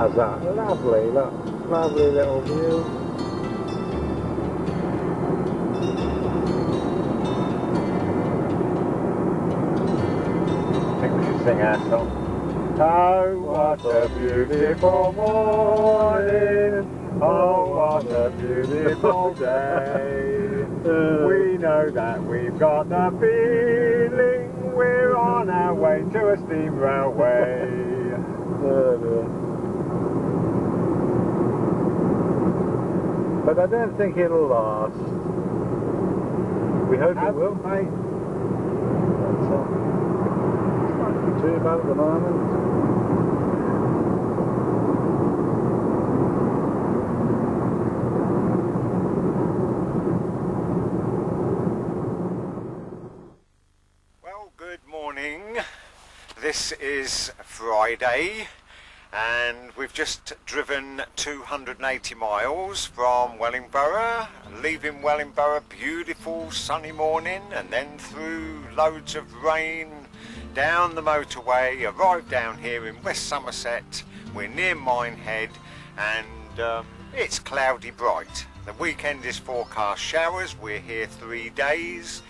How's that? Lovely, look. Lovely little view. I think we should sing our song. Oh, what a beautiful morning. Oh, what a beautiful day. We know that we've got the feeling we're on our way to a steam railway. But I don't think it'll last. We hope it will. Mate. It's not too bad at the moment. Well, good morning. This is Friday, and we've just driven 280 miles from Wellingborough, leaving Wellingborough, beautiful sunny morning, and then through loads of rain, down the motorway, arrived down here in West Somerset. We're near Minehead, and it's cloudy bright. The weekend is forecast showers. We're here 3 days,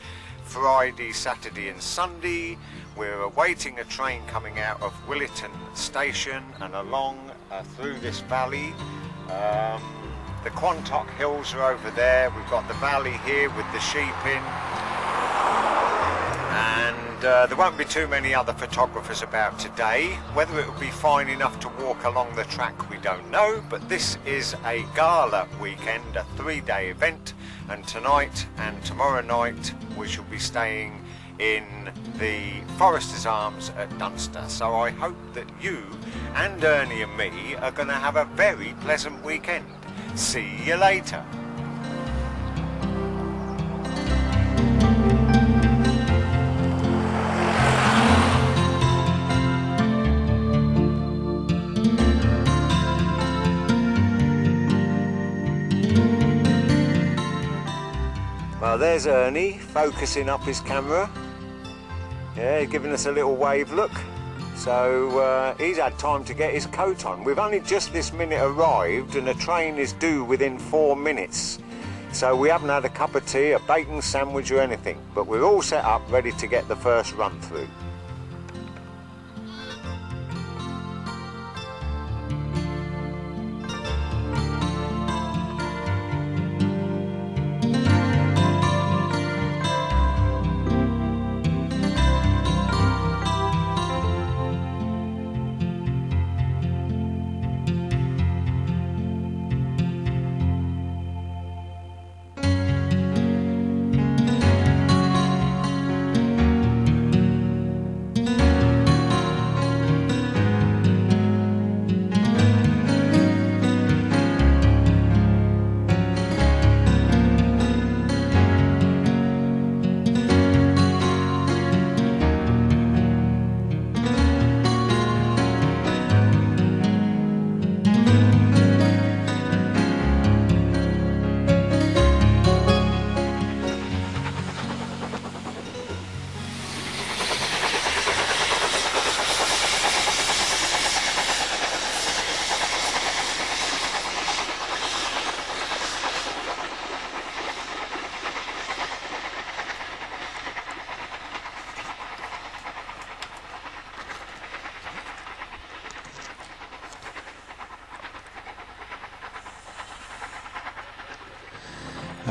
Friday, Saturday and Sunday. We're awaiting a train coming out of Williton station and along through this valley. The Quantock Hills are over there. We've got the valley here with the sheep in. And there won't be too many other photographers about today. Whether it will be fine enough to walk along the track, we don't know. But this is a gala weekend, a 3-day event. And tonight and tomorrow night we shall be staying in the Foresters Arms at Dunster. So I hope that you and Ernie and me are going to have a very pleasant weekend. See you later. Well, there's Ernie focusing up his camera. Yeah, giving us a little wave look. So he's had time to get his coat on. We've only just this minute arrived and the train is due within 4 minutes. So we haven't had a cup of tea, a bacon sandwich or anything. But we're all set up, ready to get the first run through.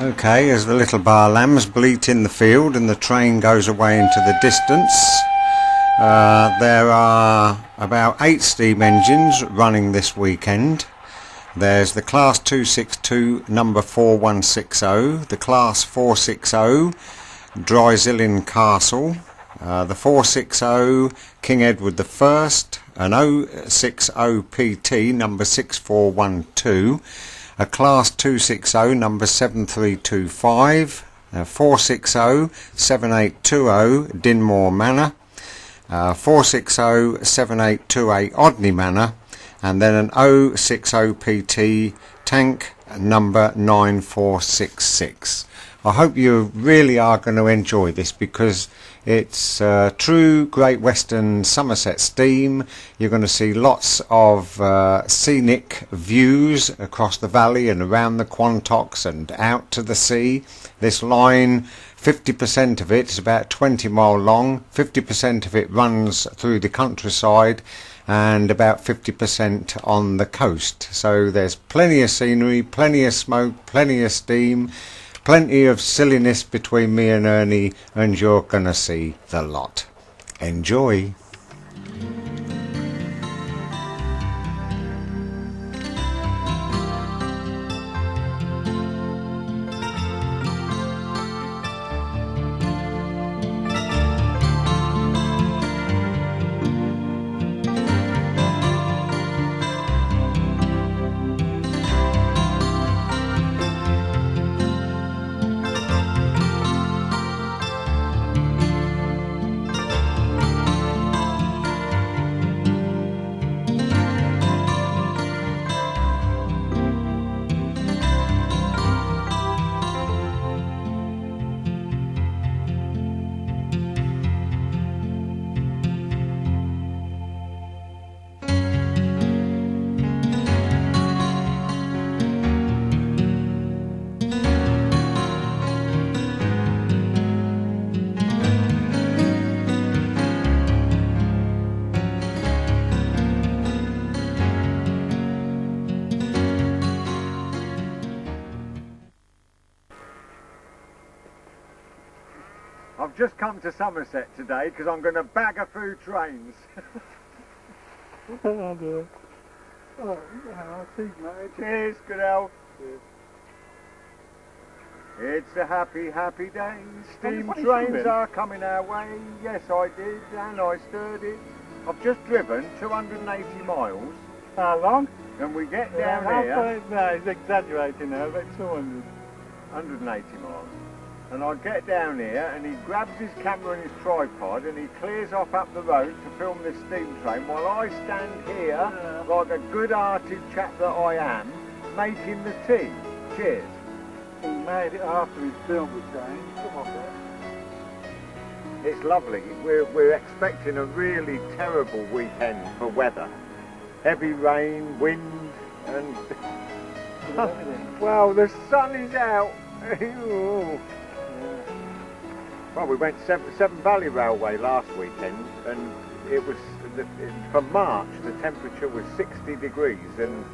Okay, as the little bar lambs bleat in the field and the train goes away into the distance, there are about 8 steam engines running this weekend. There's the Class 262 number 4160, the Class 460 Drysilin Castle, the 460 King Edward I, an 060 PT number 6412, a Class 260 number 7325, 460 7820 Dinmore Manor, 460 7828 Odney Manor, and then an 060 PT tank number 9466. I hope you really are going to enjoy this because It's true Great Western Somerset steam. You're going to see lots of scenic views across the valley and around the Quantocks and out to the sea. This line, 50% of it is about 20 mile long, 50% of it runs through the countryside and about 50% on the coast. So there's plenty of scenery, plenty of smoke, plenty of steam, plenty of silliness between me and Ernie, and you're gonna see the lot. Enjoy. I've just come to Somerset today because I'm going to bag a few trains. Oh dear. Oh, yeah, cheers, mate. Cheers, good health. Cheers. It's a happy, happy day. Steam What trains are coming our way. Yes, I did, and I stirred it. I've just driven 280 miles, How long? and we get down here, No, he's exaggerating now, about 200. 180 miles. And I get down here, and he grabs his camera and his tripod, and he clears off up the road to film this steam train, while I stand here, like a good-hearted chap that I am, making the tea. Cheers. He made it after his film was changed. Come on, man. It's lovely. We're expecting a really terrible weekend for weather. Heavy rain, wind, and well, the sun is out. Well, we went Severn Valley Railway last weekend, and it was for March. The temperature was 60 degrees, and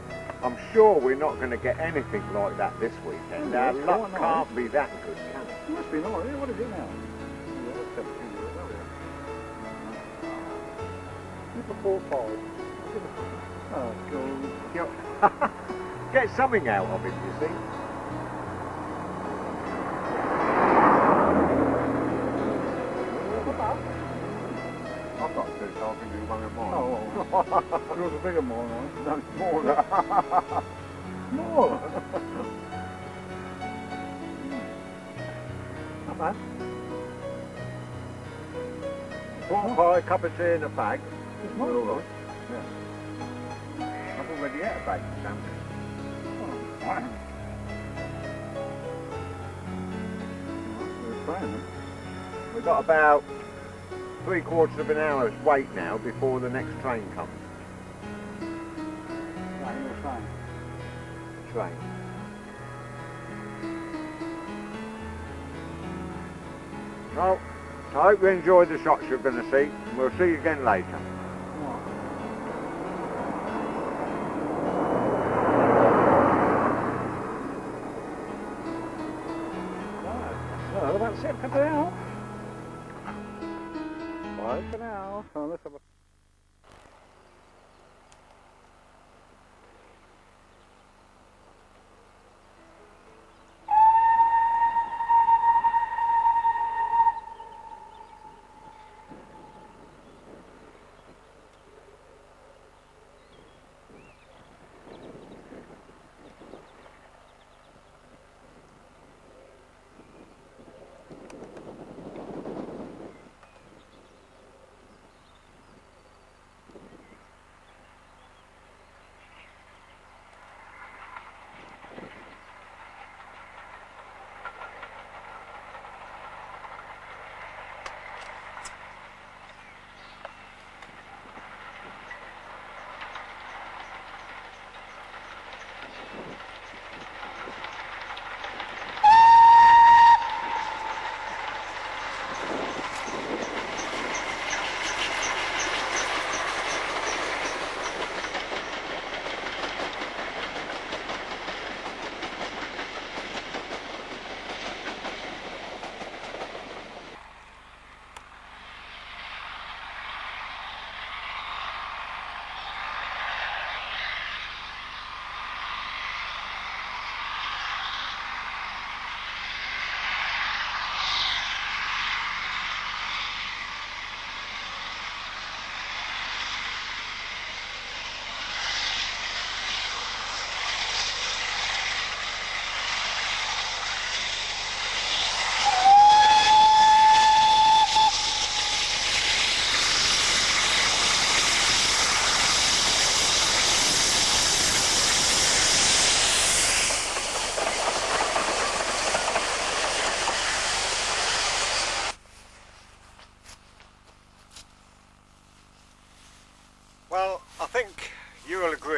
I'm sure we're not going to get anything like that this weekend. Our luck can't be that good, can it? It must be nice. What is it now? Before 5. Oh, God. Get something out of it, you see. I've got two, so I can do one of mine. Oh, yours a bigger one, right? No, smaller. More? Not bad. Pork pie, cup of tea and a bag. It's not all right. Yeah. I've already ate a bag of sandwich. Oh, right. We're trying them. We've got about 3/4 of an hour's wait now before the next train comes. Right, you're trying. Train. Well, I hope you enjoyed the shots you're going to see. We'll see you again later. Well, that's it for now. Bye for now. Oh, let's have a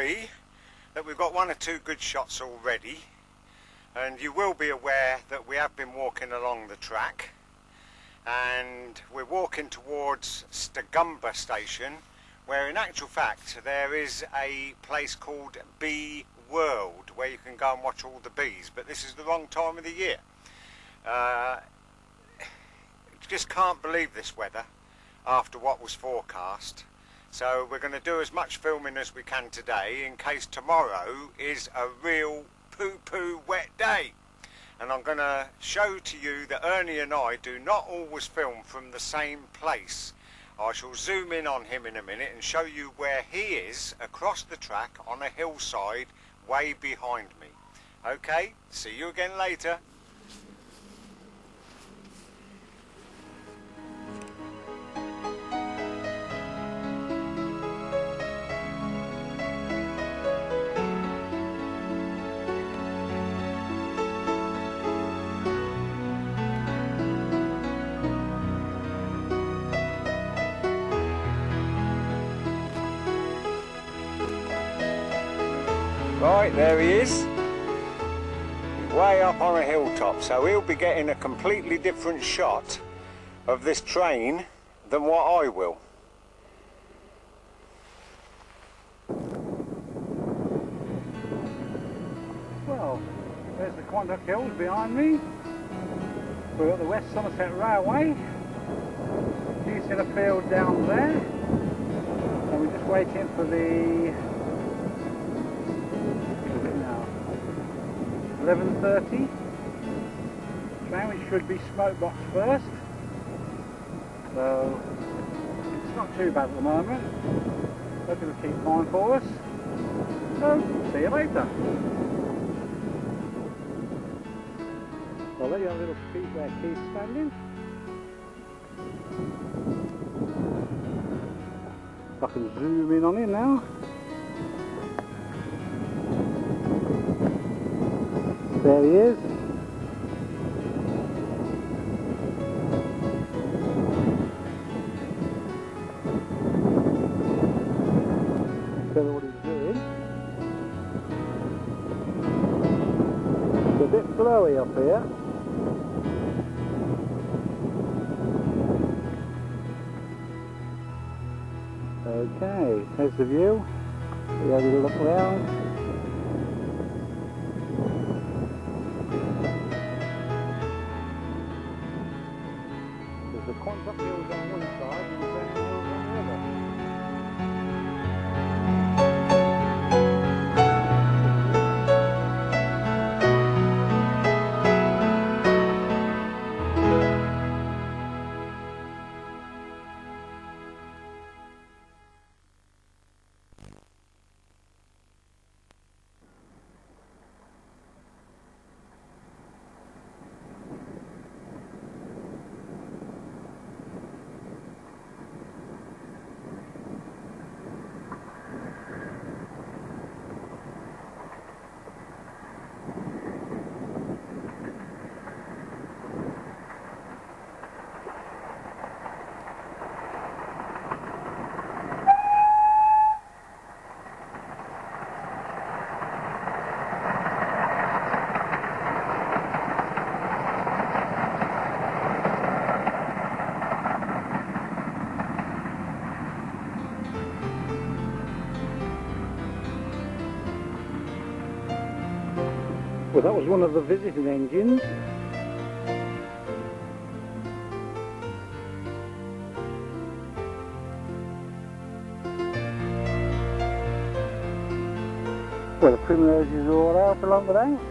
me that we've got one or two good shots already, and you will be aware that we have been walking along the track, and we're walking towards Stagumber station, where in actual fact there is a place called Bee World where you can go and watch all the bees, but this is the wrong time of the year. Just can't believe this weather after what was forecast. So we're going to do as much filming as we can today in case tomorrow is a real poo-poo wet day. And I'm going to show to you that Ernie and I do not always film from the same place. I shall zoom in on him in a minute and show you where he is across the track on a hillside way behind me. Okay, see you again later. Right, there he is, way up on a hilltop, so he'll be getting a completely different shot of this train than what I will. Well, there's the Quantock Hills behind me. We're at the West Somerset Railway. You see the field down there. And we're just waiting for the 11:30 train, which should be Smokebox first. So it's not too bad at the moment. Hope it'll keep fine for us. So see you later. I'll let you have a little peek where Keith's standing. I can zoom in on him now. There he is. Tell you what he's doing. It's a bit blowy up here. Okay, there's the view. We have a little look round. The Quantock Hills on one side and the Grand Hills on the other. Well, that was one of the visiting engines. Well, the primroses are all out along the banks.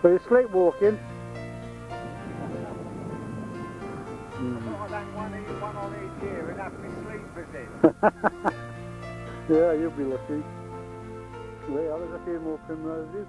So you're sleepwalking. I don't want to eat one on each ear and have me sleepers in. Yeah, you'll be lucky. Yeah, there's a few more primroses.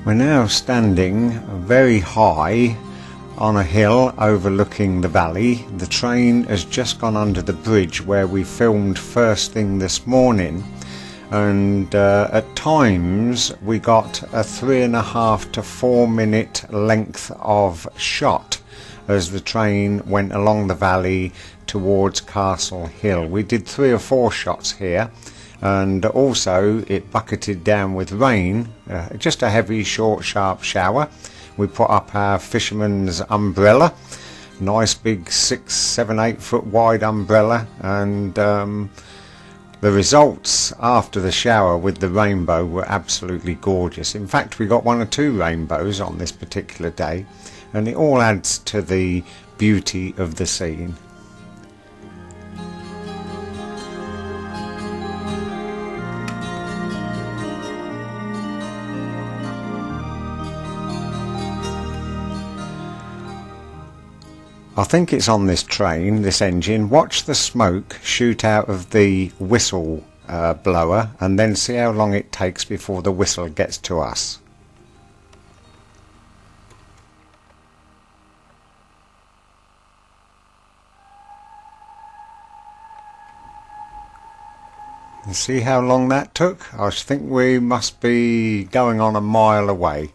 We're now standing very high on a hill overlooking the valley. The train has just gone under the bridge where we filmed first thing this morning, and at times we got a 3.5 to 4 minute length of shot as the train went along the valley towards Castle Hill. We did 3 or 4 shots here, and also it bucketed down with rain, just a heavy short sharp shower. We put up our fisherman's umbrella, nice big 6, 7, 8 foot wide umbrella, and the results after the shower with the rainbow were absolutely gorgeous. In fact, we got 1 or 2 rainbows on this particular day, and it all adds to the beauty of the scene. I think it's on this train, this engine. Watch the smoke shoot out of the whistle blower, and then see how long it takes before the whistle gets to us. You see how long that took? I think we must be going on a mile away.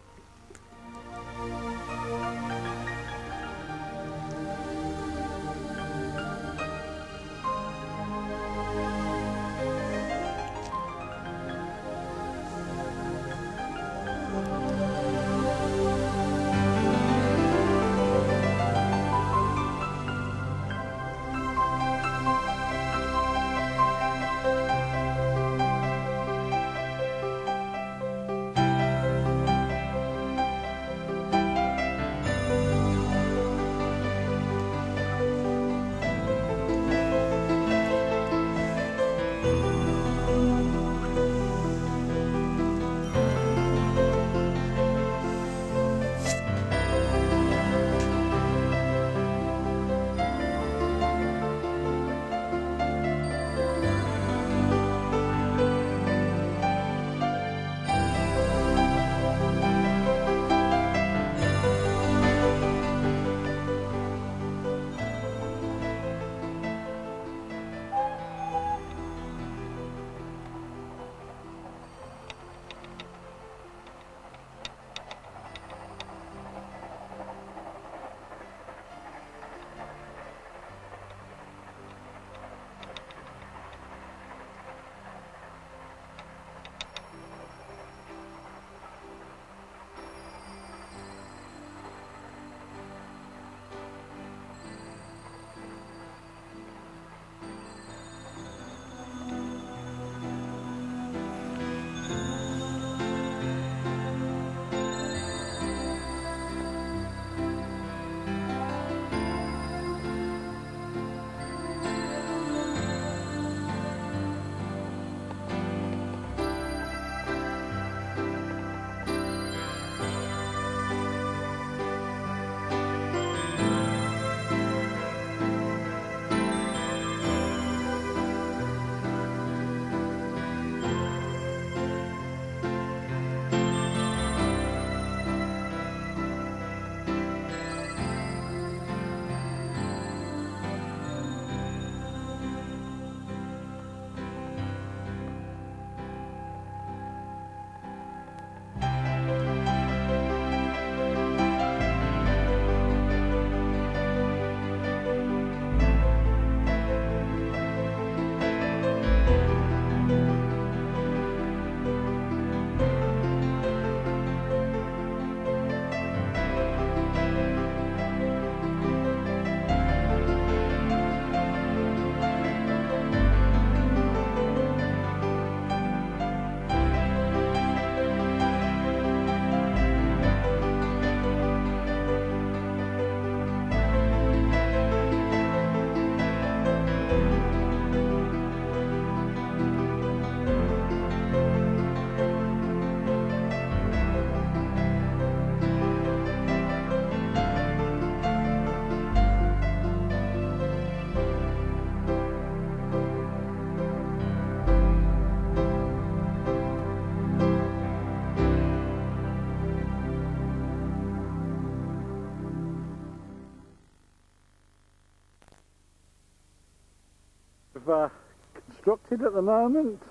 constructed at the moment.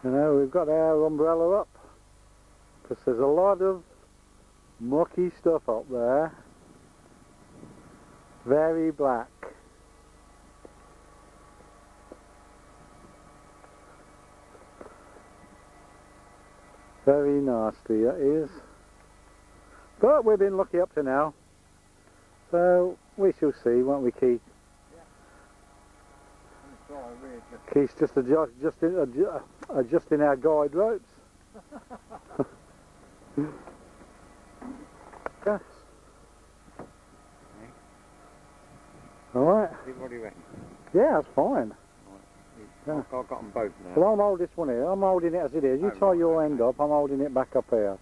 You know, we've got our umbrella up because there's a lot of mucky stuff up there, very black. Very nasty that is, but we've been lucky up to now, so we shall see, won't we, Keith? Yeah. Keith's just adjusting our guide ropes. Yes. Alright. What do you reckon? Yeah, that's fine. Yeah. I've got them both now. Well, I'm holding this one here. I'm holding it as it is. You tie your end up, I'm holding it back up here.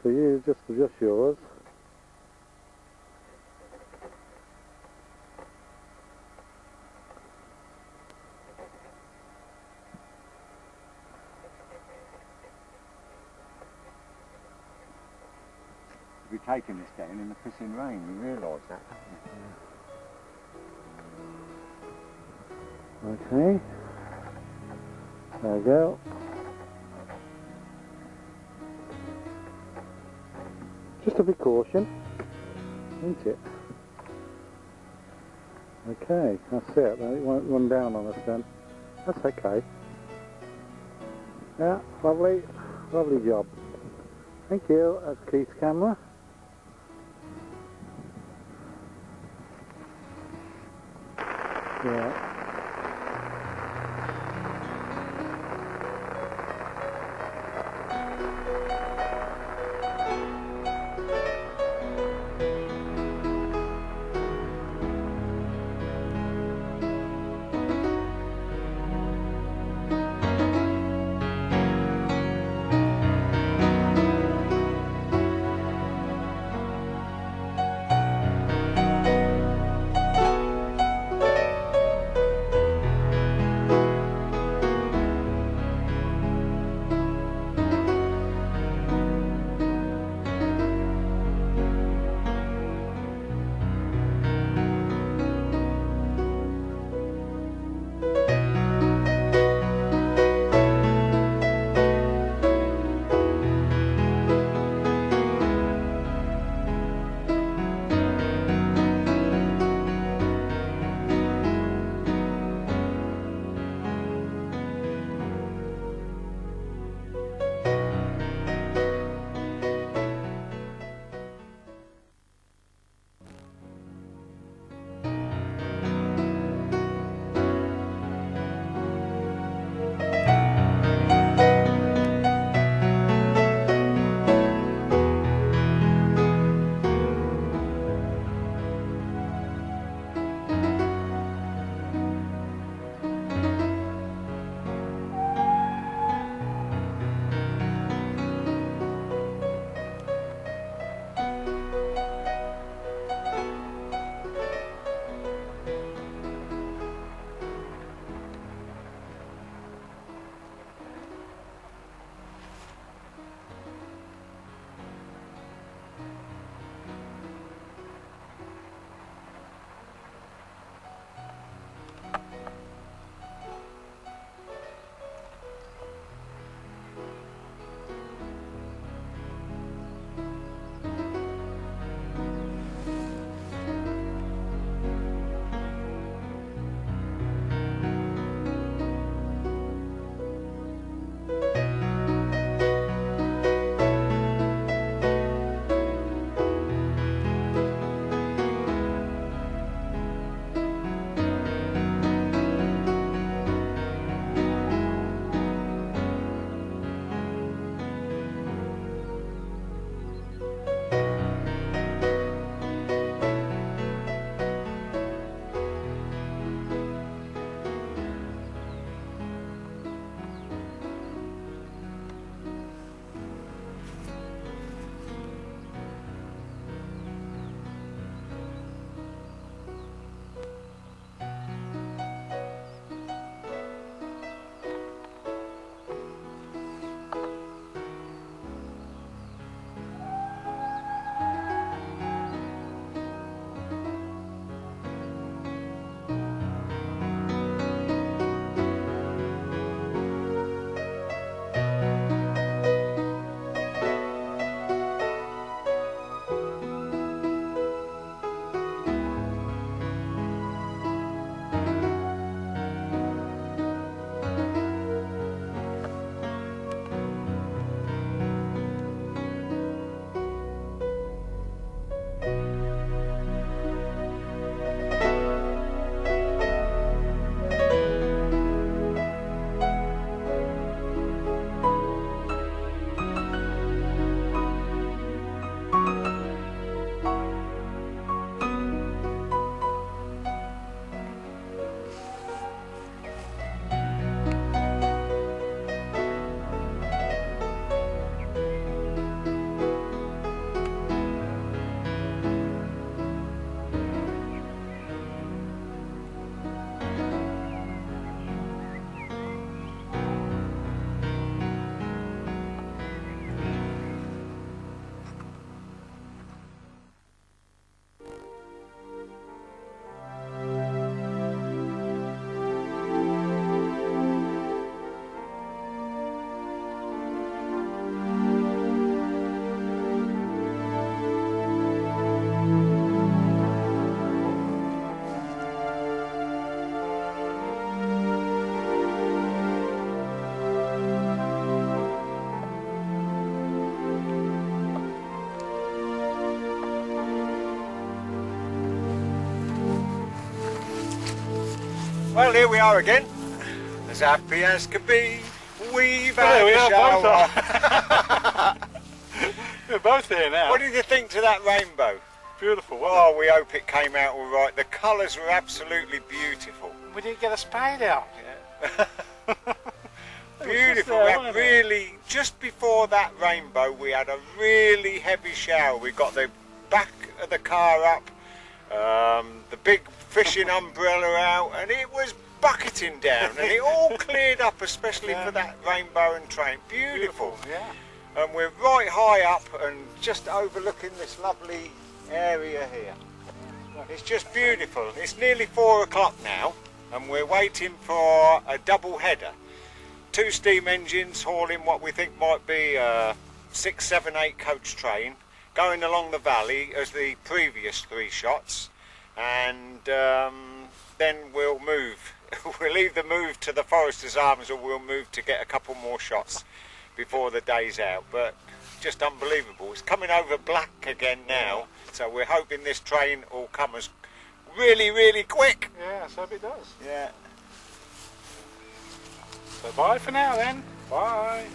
So you just adjust yours. We're taking this down in the pissing rain, we realise that, don't we? Okay. There we go. Just a precaution, isn't it? Okay, that's it. It won't run down on us then. That's okay. Yeah, lovely, lovely job. Thank you. That's Keith's camera. Yeah. Well, here we are again, as happy as could be. We've Well, had there a we are, shower. We're both here now. What did you think to that rainbow? Beautiful, wasn't Oh, we hope it came out all right. The colours were absolutely beautiful. it? We didn't get a spade out. Beautiful. there, We had wasn't it? really, just before that rainbow, we had a really heavy shower. We got the back of the car up, the big fishing umbrella out, and it was bucketing down, and it all cleared up, especially for that rainbow and train. Beautiful. Yeah. And we're right high up and just overlooking this lovely area here. It's just beautiful. It's nearly 4 o'clock now, and we're waiting for a double header. 2 steam engines hauling what we think might be a 6, 7, 8 coach train, going along the valley as the previous 3 shots, and then we'll move. We'll either move to the Forester's Arms or we'll move to get a couple more shots before the day's out. But just unbelievable. It's coming over black again now, so we're hoping this train will come as really, really quick. Yeah, let's hope it does. Yeah. So bye for now then. Bye.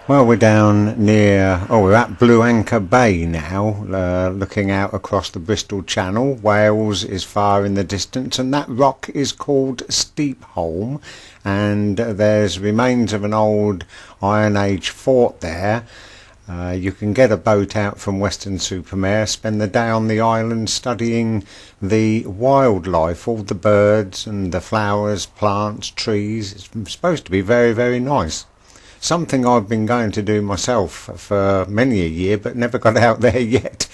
Well, we're down near, we're at Blue Anchor Bay now, looking out across the Bristol Channel. Wales is far in the distance, and that rock is called Steepholm, and there's remains of an old Iron Age fort there. You can get a boat out from Weston-super-Mare, spend the day on the island studying the wildlife, all the birds and the flowers, plants, trees. It's supposed to be very, very nice. Something I've been going to do myself for many a year, but never got out there yet.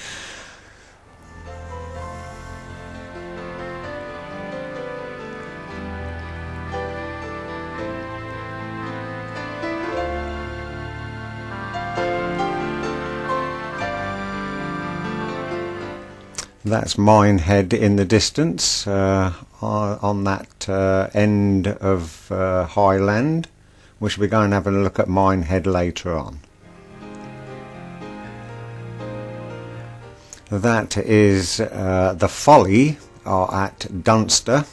That's Minehead in the distance, on that end of Highland. We shall be going and having a look at Minehead later on. That is the Folly are at Dunster,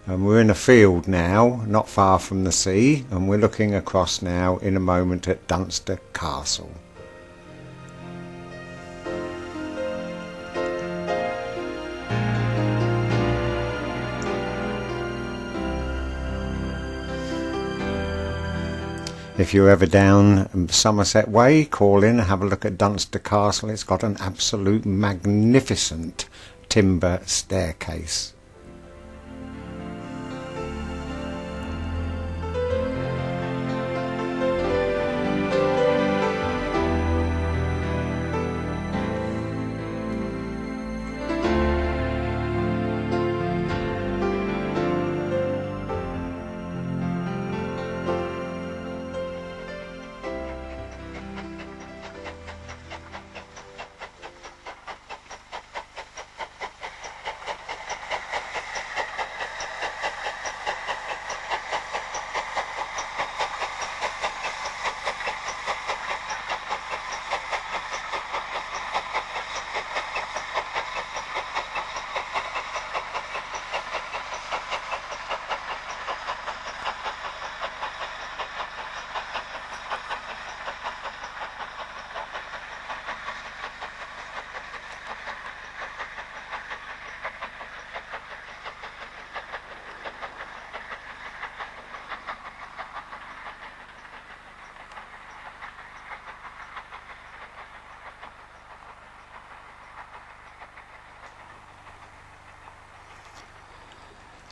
and we're in a field now, not far from the sea, and we're looking across now in a moment at Dunster Castle. If you're ever down Somerset Way, call in and have a look at Dunster Castle. It's got an absolute magnificent timber staircase.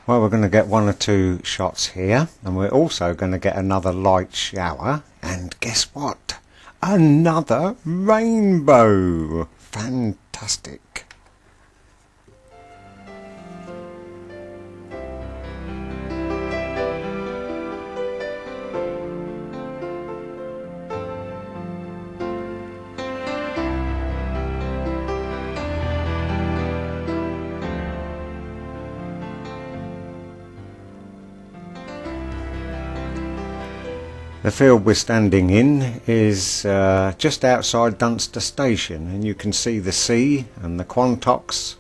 Well, we're going to get one or two shots here, and we're also going to get another light shower, and guess what? Another rainbow! Fantastic! The field we're standing in is just outside Dunster Station, and you can see the sea and the Quantocks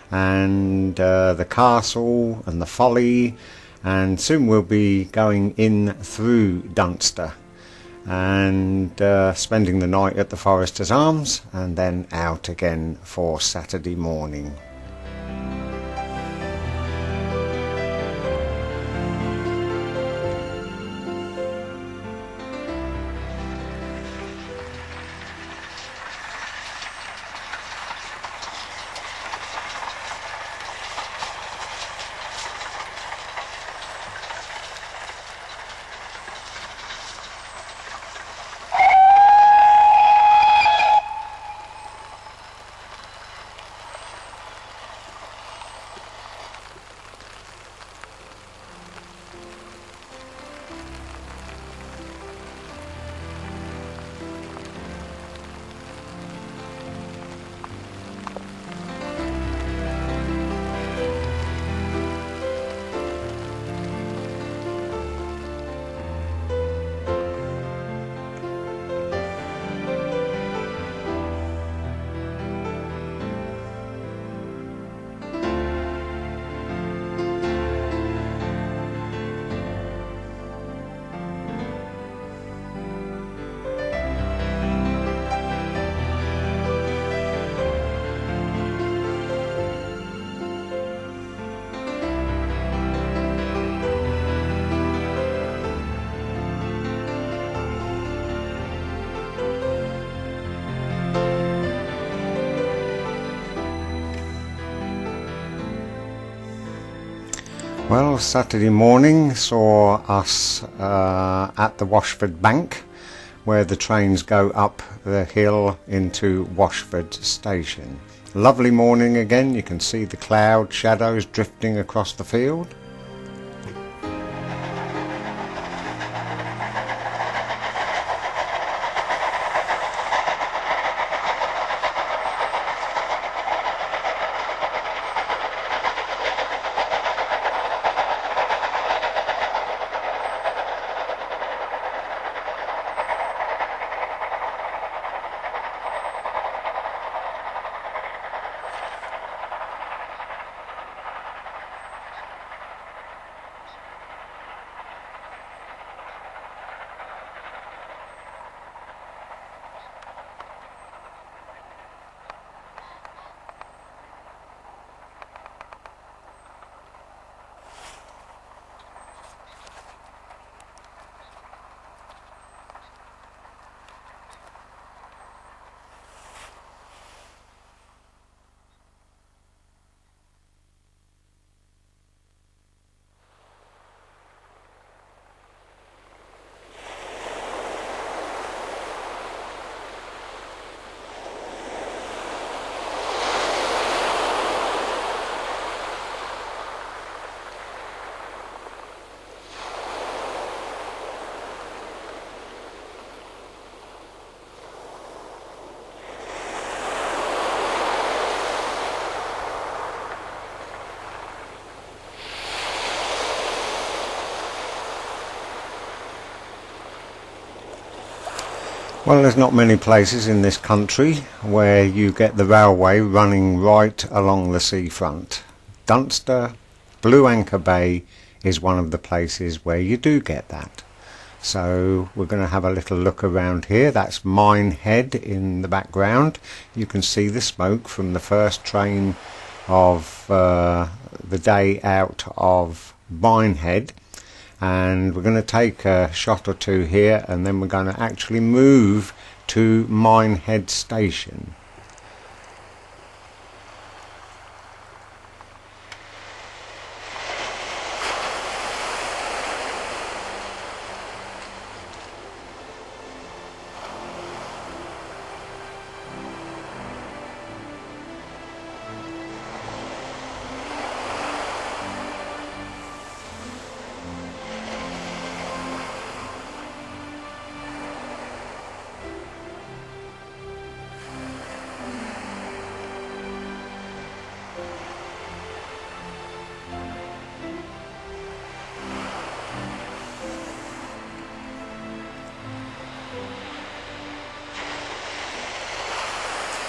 and the castle and the Folly, and soon we'll be going in through Dunster and spending the night at the Foresters Arms and then out again for Saturday morning. Well, Saturday morning saw us at the Washford Bank, where the trains go up the hill into Washford station. Lovely morning again. You can see the cloud shadows drifting across the field. Well, there's not many places in this country where you get the railway running right along the seafront. Dunster, Blue Anchor Bay is one of the places where you do get that. So we're going to have a little look around here. That's Minehead in the background. You can see the smoke from the first train of the day out of Minehead. And we're going to take a shot or two here, and then we're going to actually move to Minehead station.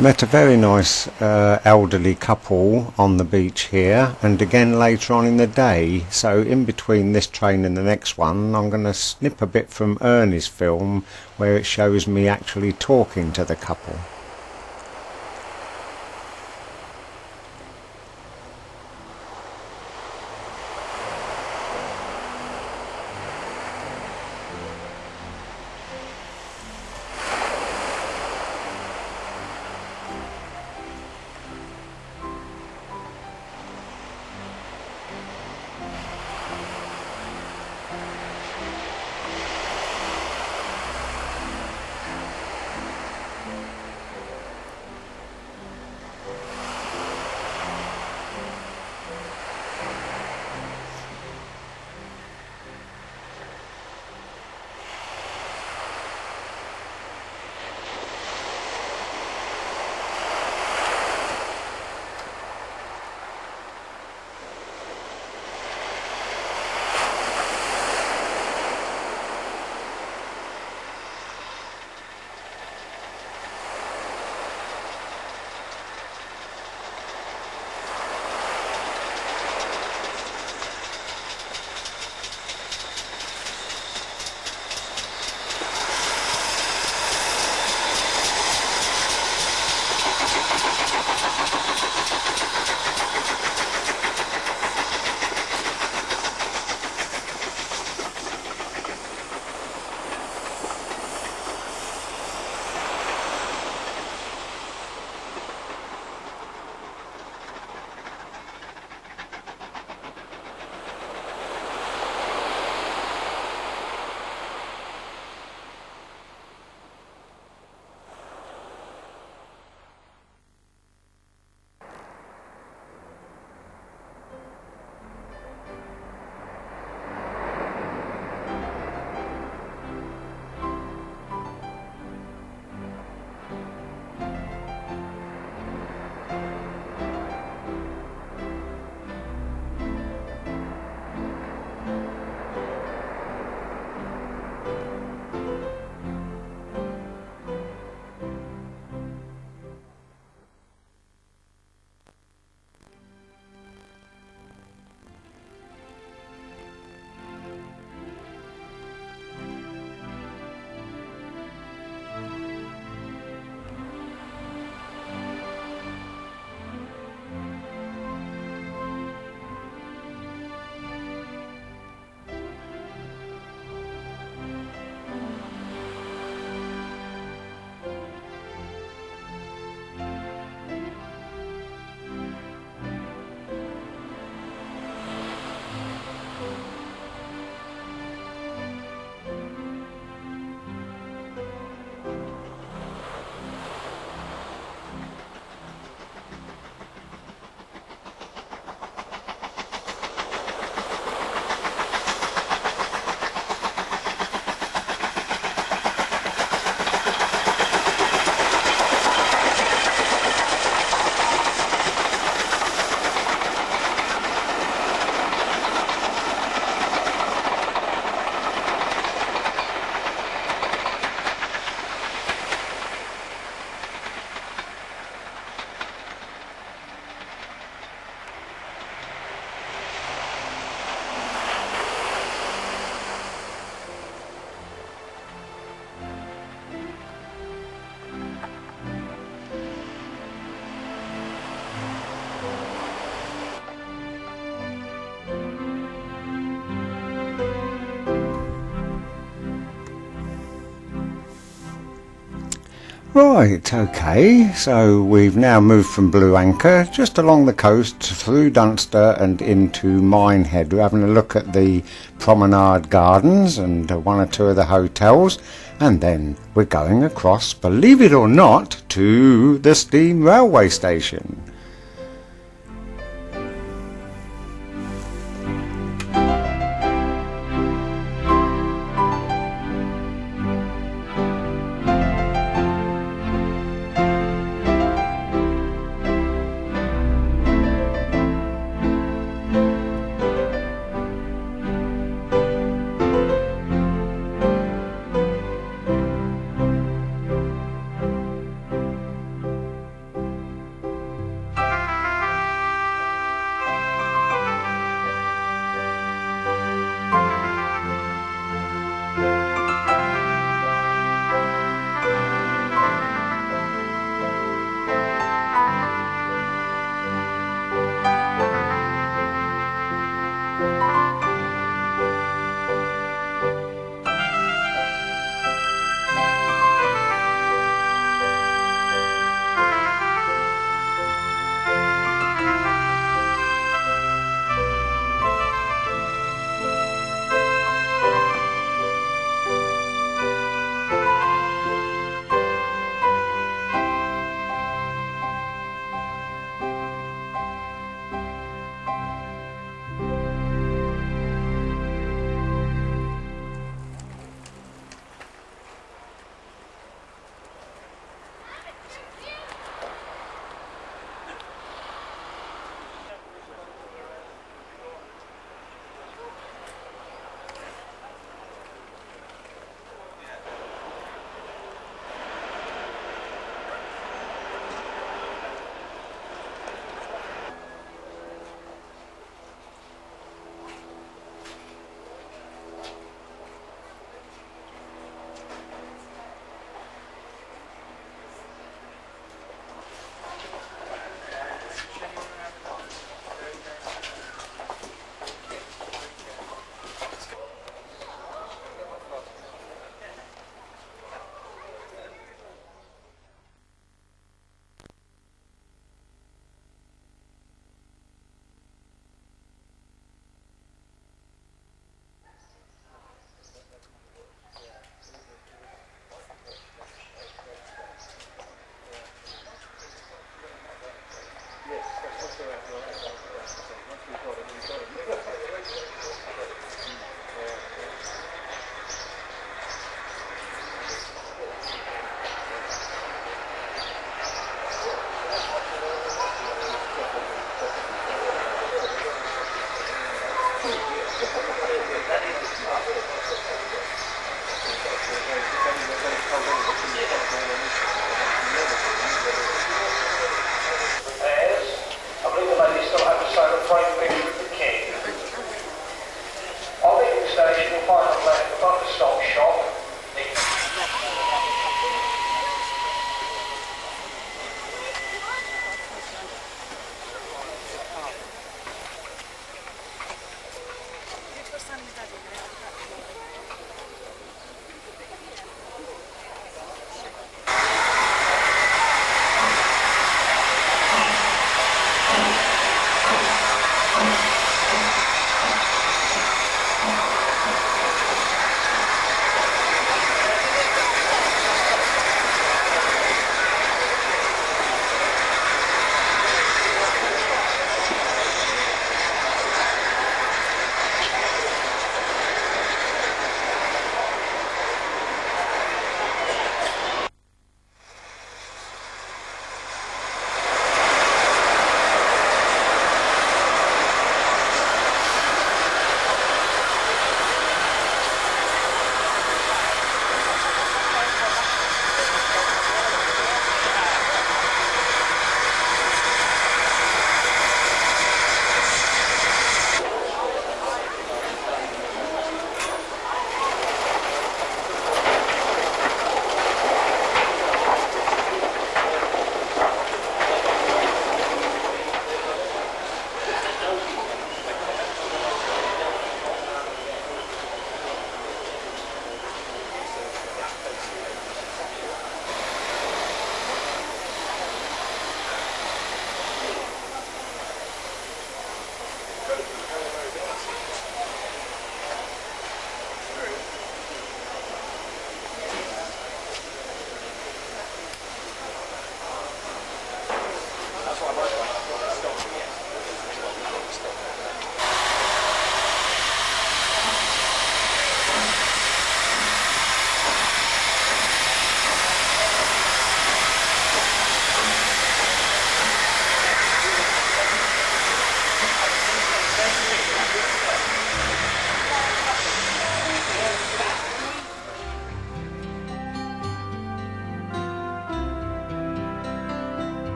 Met a very nice elderly couple on the beach here, and again later on in the day. So in between this train and the next one, I'm going to snip a bit from Ernie's film where it shows me actually talking to the couple. Right, okay, so we've now moved from Blue Anchor just along the coast through Dunster and into Minehead. We're having a look at the promenade gardens and one or two of the hotels, and then we're going across, believe it or not, to the steam railway station.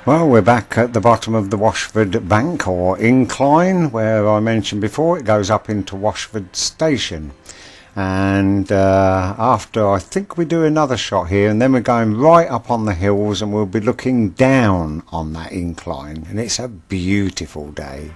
Well, we're back at the bottom of the Washford bank or incline, where I mentioned before it goes up into Washford station. And after, I think we do another shot here, and then we're going right up on the hills, and we'll be looking down on that incline, and it's a beautiful day.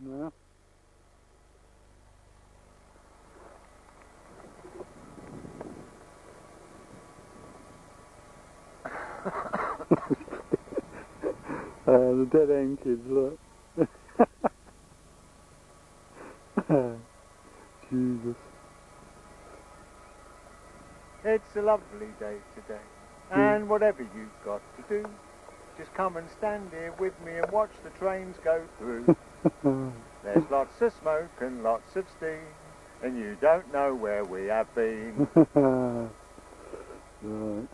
No. The dead end kids, look. Jesus. It's a lovely day today, and whatever you've got to do, just come and stand here with me and watch the trains go through. There's lots of smoke and lots of steam, and you don't know where we have been. Right.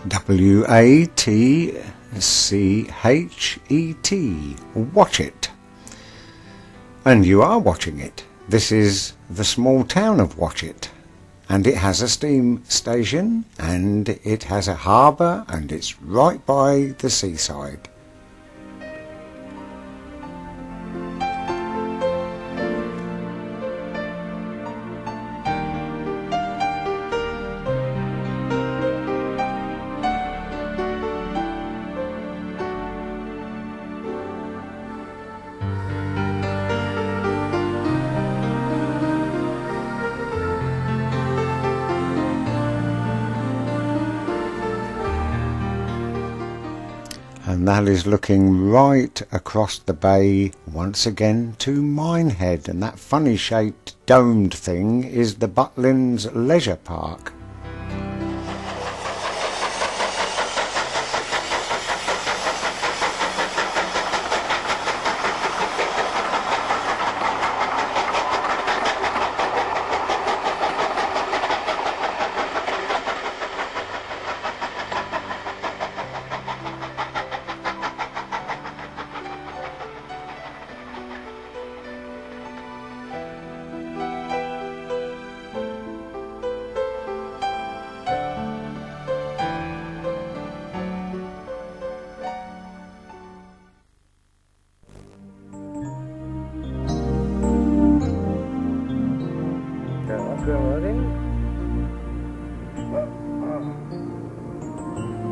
W-A-T-C-H-E-T. Watch it. And you are watching it. This is the small town of Watchet. And it has a steam station, and it has a harbour, and it's right by the seaside. And that is looking right across the bay once again to Minehead, and that funny shaped domed thing is the Butlins Leisure Park.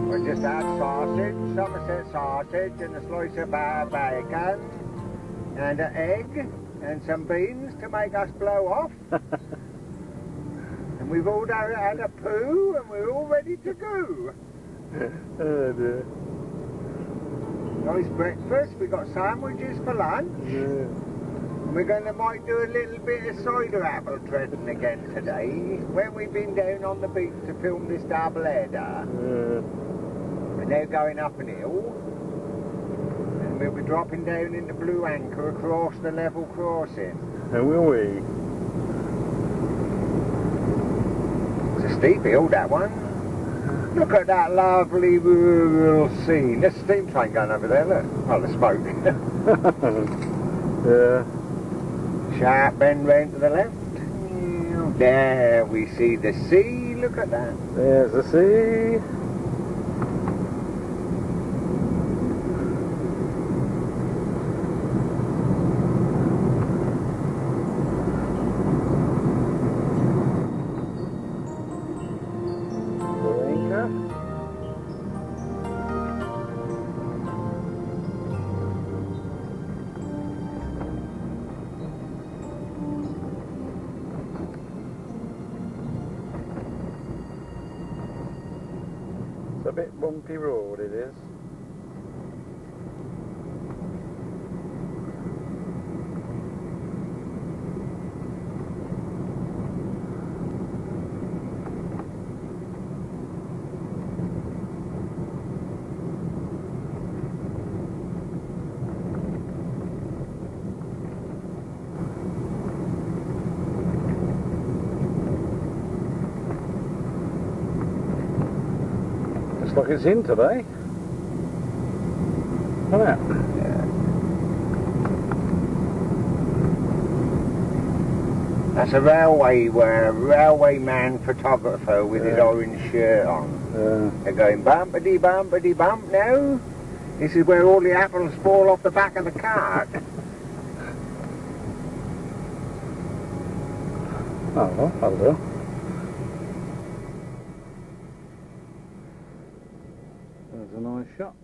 We just had sausage, Somerset sausage, and a slice of bacon, and an egg, and some beans to make us blow off. And we've all had a poo, and we're all ready to go. Oh dear. Nice breakfast. We got sandwiches for lunch. Yeah. We're going to might do a little bit of cider apple treading again today. When we've been down on the beach to film this double header, we're now going up an hill, and we'll be dropping down in the Blue Anchor across the level crossing. And will we? It's a steep hill, that one. Look at that lovely rural scene. There's a steam train going over there, look. Oh, the smoke. Yeah. Sharp bend round to the left. There we see the sea. Look at that. There's the sea. It's a bit bumpy road, it is. Looks like it's in today. Look at that. That's a railwayman photographer with his orange shirt on. They're going bumpity bumpity bump now. This is where all the apples fall off the back of the cart. Oh, well, that'll do. There's a nice shot.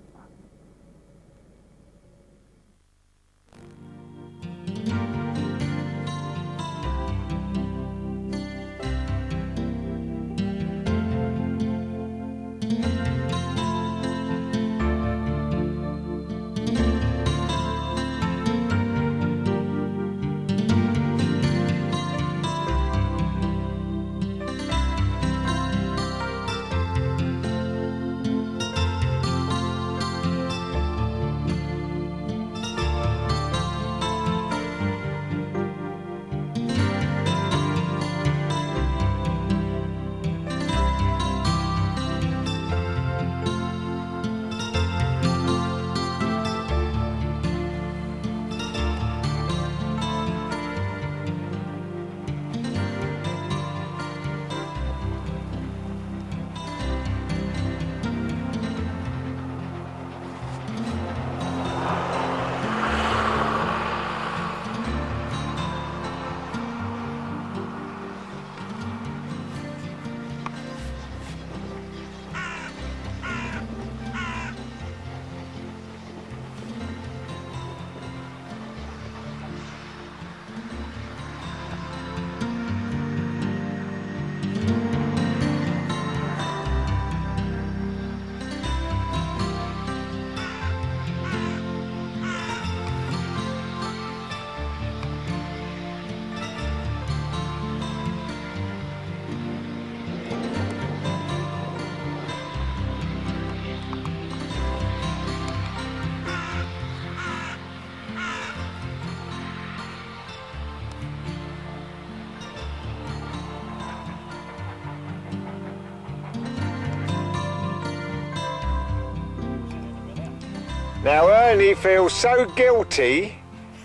Now Ernie feels so guilty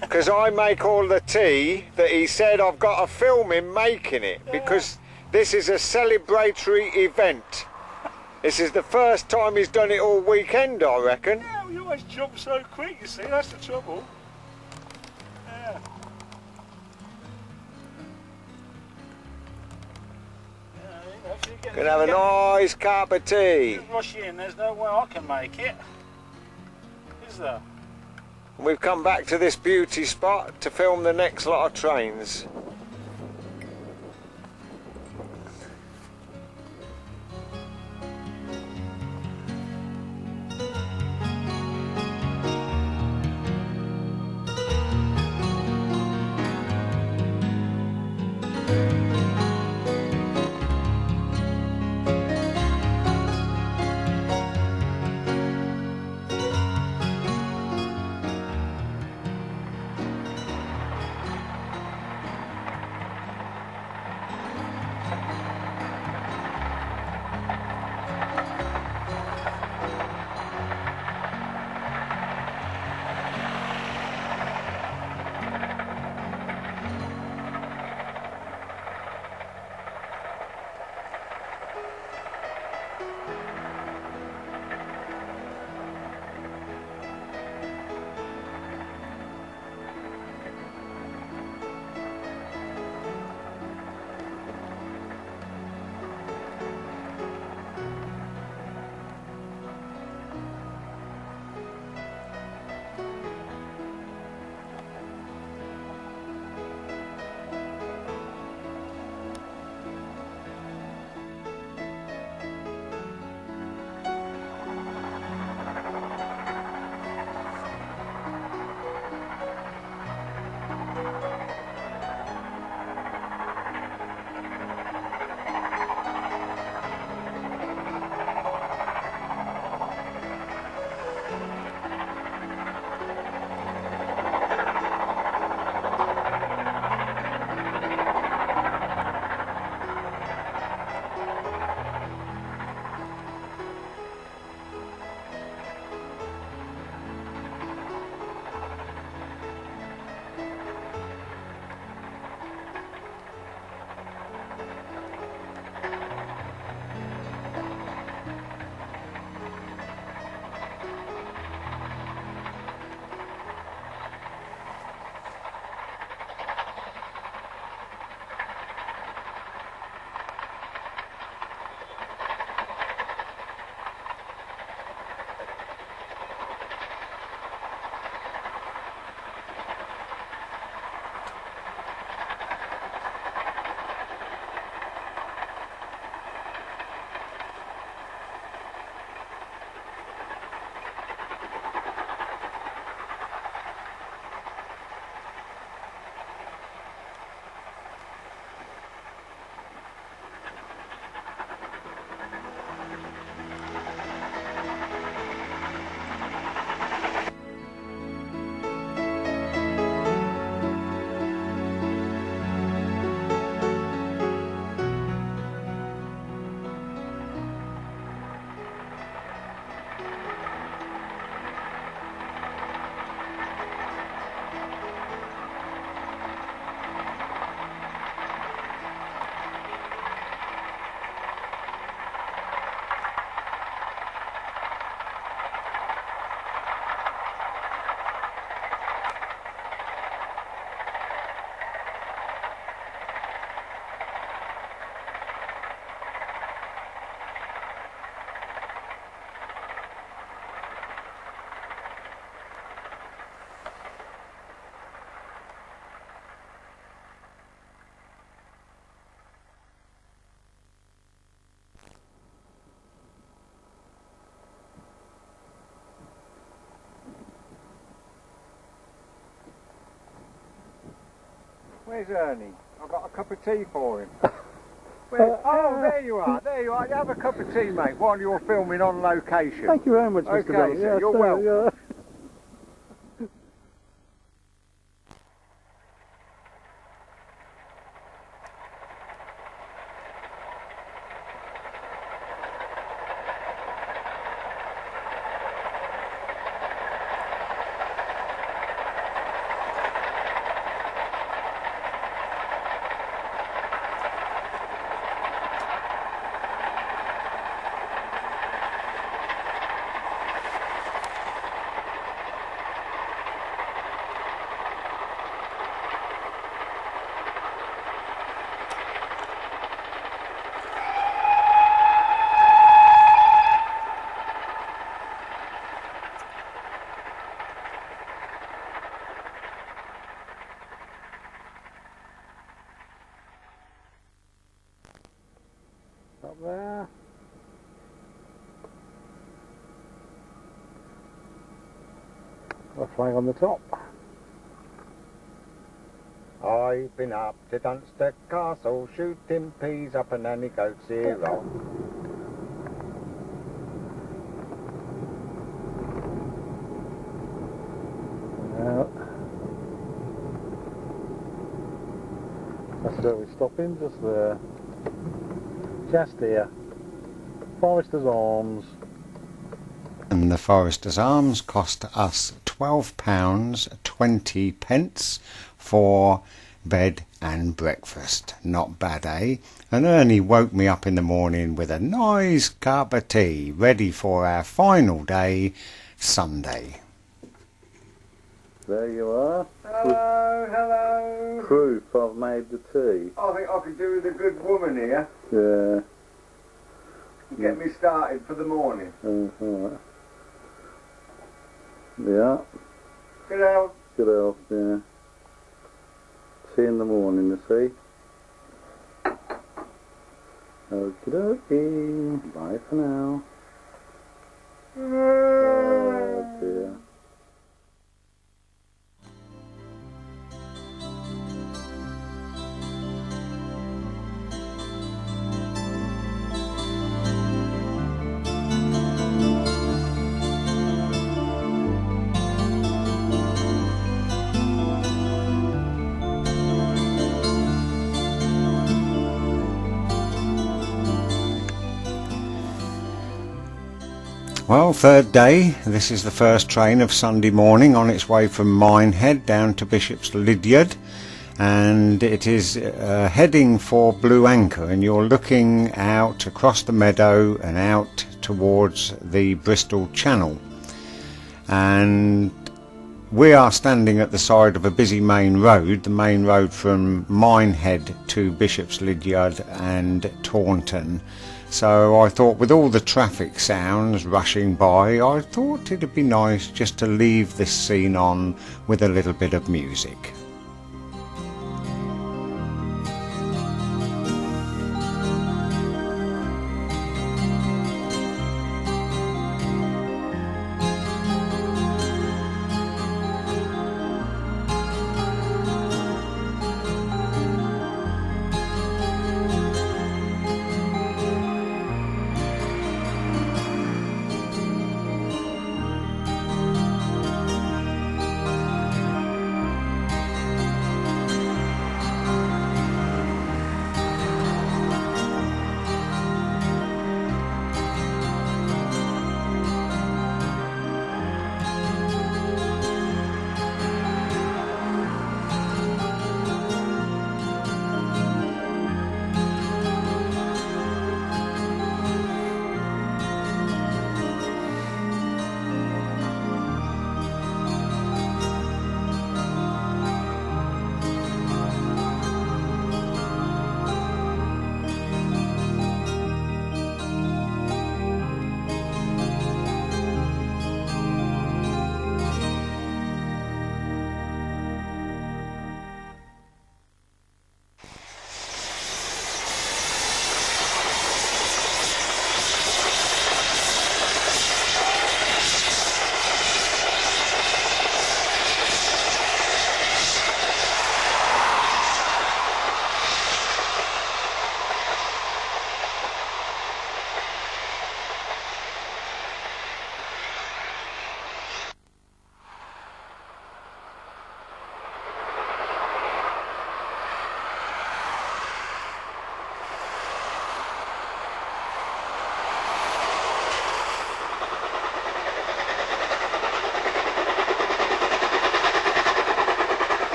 because I make all the tea that he said I've got to film him making it because this is a celebratory event. This is the first time he's done it all weekend, I reckon. Yeah, you always jump so quick, you see, that's the trouble. Yeah. Gonna have a nice cup of tea. Rush in, there's no way I can make it. Is there? We've come back to this beauty spot to film the next lot of trains. Where's Ernie? I've got a cup of tea for him. Oh, there you are, there you are. You have a cup of tea, mate, while you're filming on location. Thank you very much, Mr. Okay, Bell. sir, you're welcome. Yeah. a flag on the top. I've been up to Dunster Castle, shooting peas up a nanny goat's ear roll. That's where we're stopping, just there. Just here. Forester's Arms. And the Forester's Arms cost us £12.20 for bed and breakfast. Not bad, eh? And Ernie woke me up in the morning with a nice cup of tea, ready for our final day, Sunday. There you are. Hello, hello. Proof I've made the tea. I think I could do with a good woman here. Yeah. Get me started for the morning. Alright. Yeah. Good out. Good health, yeah. See you in the morning, you see. Okie dokie. Bye for now. Oh dear. Well, third day. This is the first train of Sunday morning on its way from Minehead down to Bishop's Lydeard, and it is heading for Blue Anchor, and you're looking out across the meadow and out towards the Bristol Channel. And we are standing at the side of a busy main road, the main road from Minehead to Bishop's Lydeard and Taunton. So I thought, with all the traffic sounds rushing by, I thought it'd be nice just to leave this scene on with a little bit of music.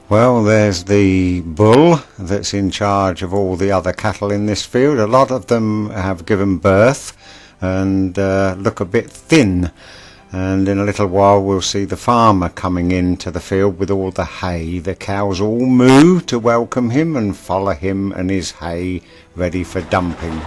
Well, there's the bull that's in charge of all the other cattle in this field. A lot of them have given birth and look a bit thin, and in a little while we'll see the farmer coming into the field with all the hay. The cows all moo to welcome him and follow him and his hay ready for dumping.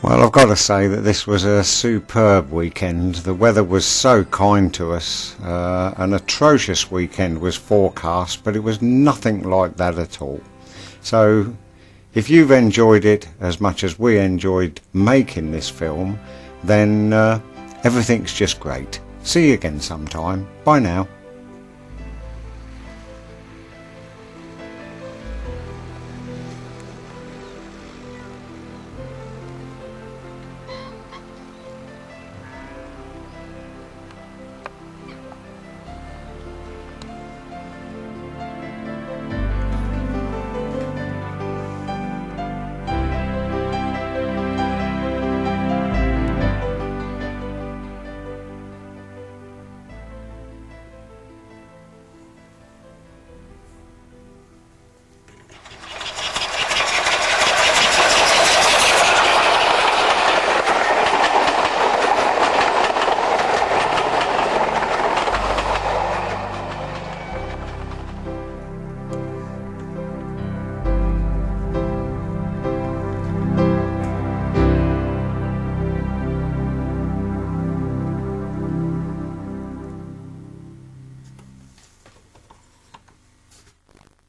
Well, I've got to say that this was a superb weekend. The weather was so kind to us. An atrocious weekend was forecast, but it was nothing like that at all. So if you've enjoyed it as much as we enjoyed making this film, then everything's just great. See you again sometime. Bye now.